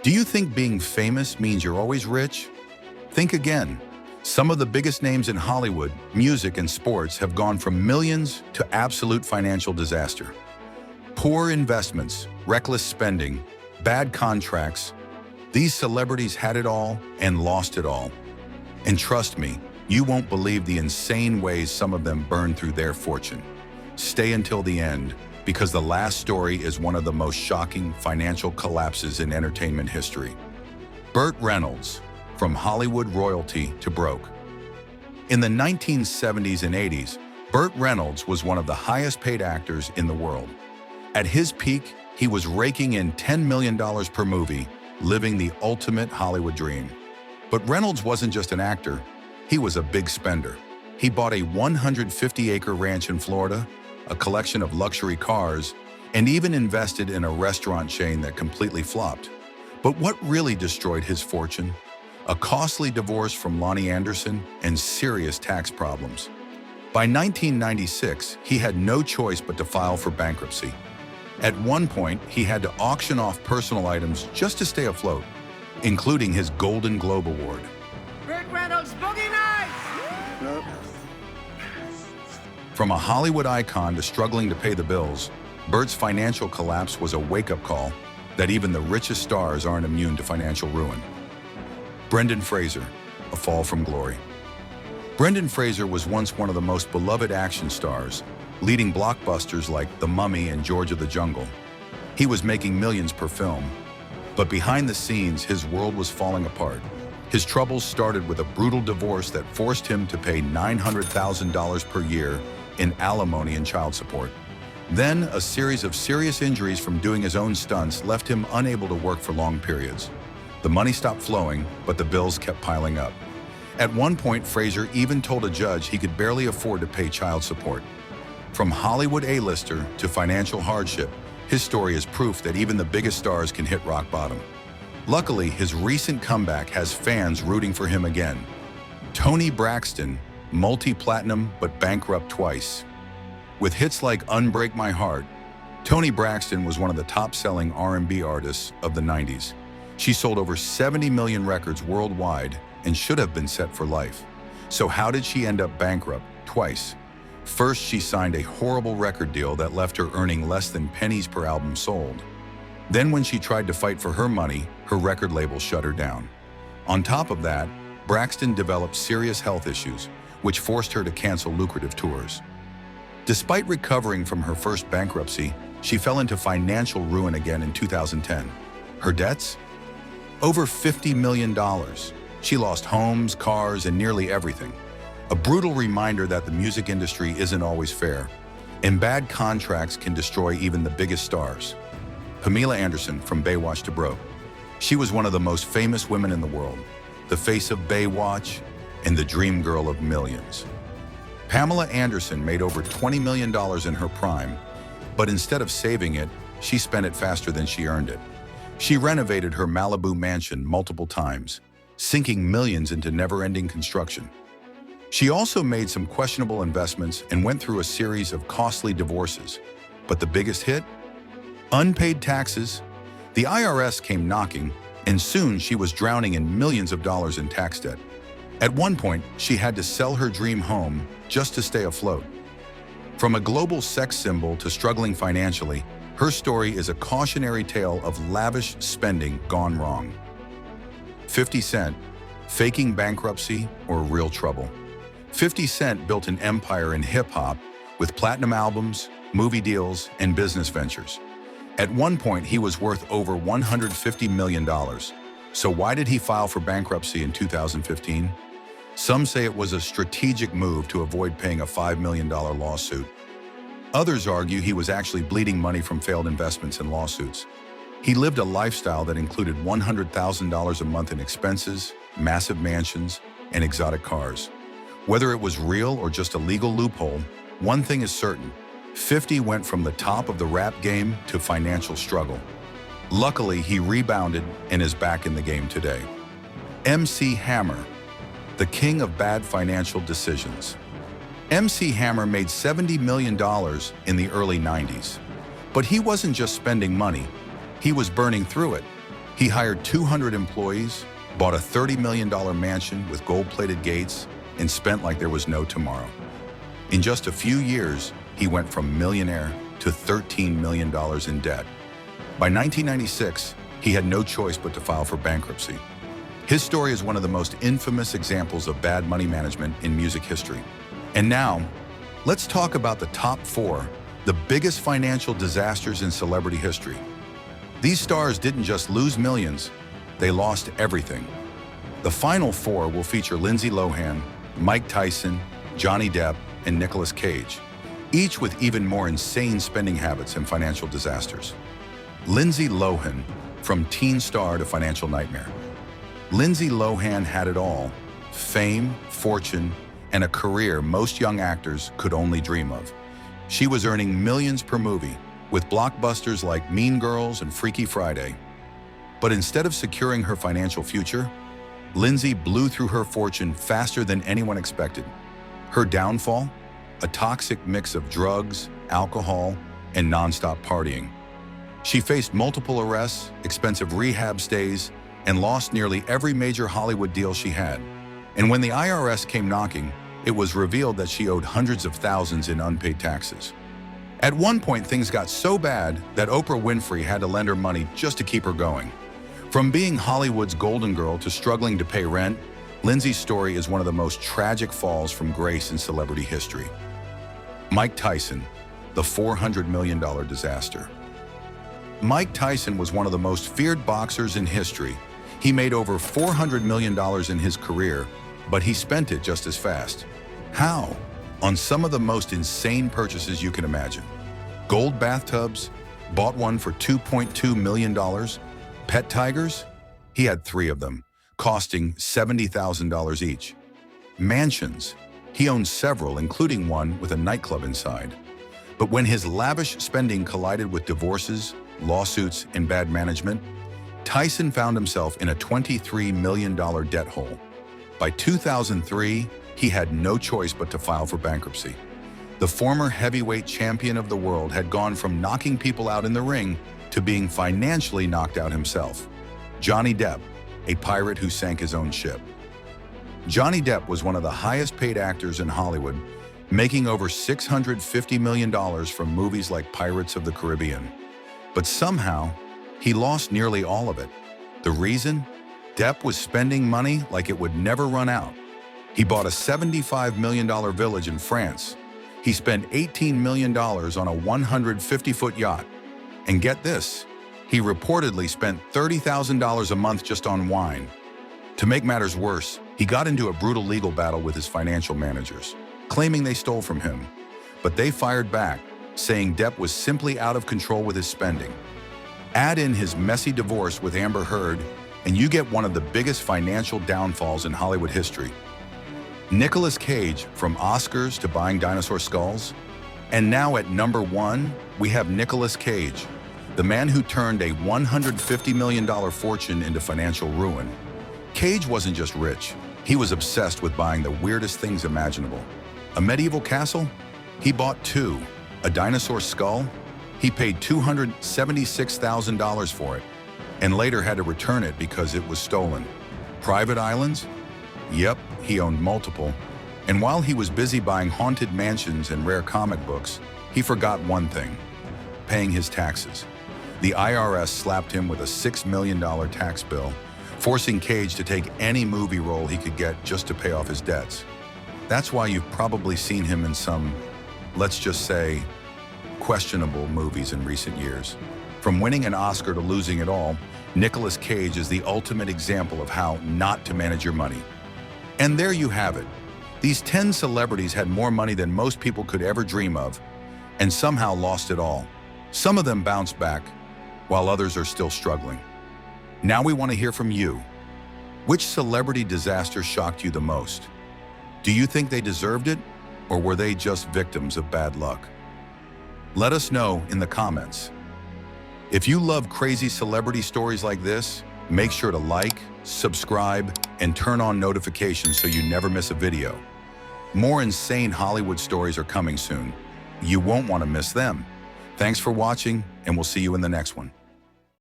Do you think being famous means you're always rich? Think again. Some of the biggest names in Hollywood, music, and sports have gone from millions to absolute financial disaster. Poor investments, reckless spending, bad contracts. These celebrities had it all and lost it all. And trust me, you won't believe the insane ways some of them burned through their fortune. Stay until the end, because the last story is one of the most shocking financial collapses in entertainment history. Burt Reynolds, from Hollywood royalty to broke. In the 1970s and 80s, Burt Reynolds was one of the highest-paid actors in the world. At his peak, he was raking in $10 million per movie, living the ultimate Hollywood dream. But Reynolds wasn't just an actor, he was a big spender. He bought a 150-acre ranch in Florida, a collection of luxury cars, and even invested in a restaurant chain that completely flopped. But what really destroyed his fortune? A costly divorce from Lonnie Anderson and serious tax problems. By 1996, he had no choice but to file for bankruptcy. At one point, he had to auction off personal items just to stay afloat, including his Golden Globe Award. Burt Reynolds, Boogie Nights! From a Hollywood icon to struggling to pay the bills, Burt's financial collapse was a wake-up call that even the richest stars aren't immune to financial ruin. Brendan Fraser, a fall from glory. Brendan Fraser was once one of the most beloved action stars, leading blockbusters like The Mummy and George of the Jungle. He was making millions per film, but behind the scenes, his world was falling apart. His troubles started with a brutal divorce that forced him to pay $900,000 per year in alimony and child support. Then, a series of serious injuries from doing his own stunts left him unable to work for long periods. The money stopped flowing, but the bills kept piling up. At one point, Fraser even told a judge he could barely afford to pay child support. From Hollywood A-lister to financial hardship, his story is proof that even the biggest stars can hit rock bottom. Luckily, his recent comeback has fans rooting for him again. Toni Braxton, multi-platinum but bankrupt twice. With hits like Unbreak My Heart, Toni Braxton was one of the top-selling R&B artists of the 90s. She sold over 70 million records worldwide and should have been set for life. So how did she end up bankrupt twice? First, she signed a horrible record deal that left her earning less than pennies per album sold. Then when she tried to fight for her money, her record label shut her down. On top of that, Braxton developed serious health issues, which forced her to cancel lucrative tours. Despite recovering from her first bankruptcy, she fell into financial ruin again in 2010. Her debts? Over $50 million. She lost homes, cars, and nearly everything. A brutal reminder that the music industry isn't always fair, and bad contracts can destroy even the biggest stars. Pamela Anderson, from Baywatch to broke. She was one of the most famous women in the world, the face of Baywatch and the dream girl of millions. Pamela Anderson made over $20 million in her prime, but instead of saving it, she spent it faster than she earned it. She renovated her Malibu mansion multiple times, sinking millions into never-ending construction. She also made some questionable investments and went through a series of costly divorces. But the biggest hit? Unpaid taxes. The IRS came knocking, and soon she was drowning in millions of dollars in tax debt. At one point, she had to sell her dream home just to stay afloat. From a global sex symbol to struggling financially, her story is a cautionary tale of lavish spending gone wrong. 50 Cent, faking bankruptcy or real trouble. 50 Cent built an empire in hip-hop with platinum albums, movie deals, and business ventures. At one point, he was worth over $150 million. So why did he file for bankruptcy in 2015? Some say it was a strategic move to avoid paying a $5 million lawsuit. Others argue he was actually bleeding money from failed investments and lawsuits. He lived a lifestyle that included $100,000 a month in expenses, massive mansions, and exotic cars. Whether it was real or just a legal loophole, one thing is certain: 50 went from the top of the rap game to financial struggle. Luckily, he rebounded and is back in the game today. MC Hammer, the king of bad financial decisions. MC Hammer made $70 million in the early 90s. But he wasn't just spending money, he was burning through it. He hired 200 employees, bought a $30 million mansion with gold-plated gates, and spent like there was no tomorrow. In just a few years, he went from millionaire to $13 million in debt. By 1996, he had no choice but to file for bankruptcy. His story is one of the most infamous examples of bad money management in music history. And now, let's talk about the top 4, the biggest financial disasters in celebrity history. These stars didn't just lose millions, they lost everything. The final 4 will feature Lindsay Lohan, Mike Tyson, Johnny Depp, and Nicolas Cage, each with even more insane spending habits and financial disasters. Lindsay Lohan, from teen star to financial nightmare. Lindsay Lohan had it all: fame, fortune, and a career most young actors could only dream of. She was earning millions per movie, with blockbusters like Mean Girls and Freaky Friday. But instead of securing her financial future, Lindsay blew through her fortune faster than anyone expected. Her downfall? A toxic mix of drugs, alcohol, and nonstop partying. She faced multiple arrests, expensive rehab stays, and lost nearly every major Hollywood deal she had. And when the IRS came knocking, it was revealed that she owed hundreds of thousands in unpaid taxes. At one point, things got so bad that Oprah Winfrey had to lend her money just to keep her going. From being Hollywood's golden girl to struggling to pay rent, Lindsay's story is one of the most tragic falls from grace in celebrity history. Mike Tyson, the $400 million disaster. Mike Tyson was one of the most feared boxers in history. He made over $400 million in his career, but he spent it just as fast. How? On some of the most insane purchases you can imagine. Gold bathtubs, bought one for $2.2 million. Pet tigers? He had 3 of them, costing $70,000 each. Mansions? He owned several, including one with a nightclub inside. But when his lavish spending collided with divorces, lawsuits, and bad management, Tyson found himself in a $23 million debt hole. By 2003, he had no choice but to file for bankruptcy. The former heavyweight champion of the world had gone from knocking people out in the ring to being financially knocked out himself. Johnny Depp, a pirate who sank his own ship. Johnny Depp was one of the highest paid actors in Hollywood, making over $650 million from movies like Pirates of the Caribbean. But somehow, he lost nearly all of it. The reason? Depp was spending money like it would never run out. He bought a $75 million village in France. He spent $18 million on a 150-foot yacht. And get this, he reportedly spent $30,000 a month just on wine. To make matters worse, he got into a brutal legal battle with his financial managers, claiming they stole from him. But they fired back, saying Depp was simply out of control with his spending. Add in his messy divorce with Amber Heard, and you get one of the biggest financial downfalls in Hollywood history. Nicolas Cage, from Oscars to buying dinosaur skulls. And now at number 1, we have Nicolas Cage, the man who turned a $150 million fortune into financial ruin. Cage wasn't just rich, he was obsessed with buying the weirdest things imaginable. A medieval castle? He bought 2. A dinosaur skull? He paid $276,000 for it, and later had to return it because it was stolen. Private islands? Yep, he owned multiple. And while he was busy buying haunted mansions and rare comic books, he forgot one thing: paying his taxes. The IRS slapped him with a $6 million tax bill, forcing Cage to take any movie role he could get just to pay off his debts. That's why you've probably seen him in some, let's just say, questionable movies in recent years. From winning an Oscar to losing it all, Nicolas Cage is the ultimate example of how not to manage your money. And there you have it. These 10 celebrities had more money than most people could ever dream of, and somehow lost it all. Some of them bounced back, while others are still struggling. Now we want to hear from you. Which celebrity disaster shocked you the most? Do you think they deserved it, or were they just victims of bad luck? Let us know in the comments. If you love crazy celebrity stories like this, make sure to like, subscribe, and turn on notifications so you never miss a video. More insane Hollywood stories are coming soon. You won't want to miss them. Thanks for watching, and we'll see you in the next one.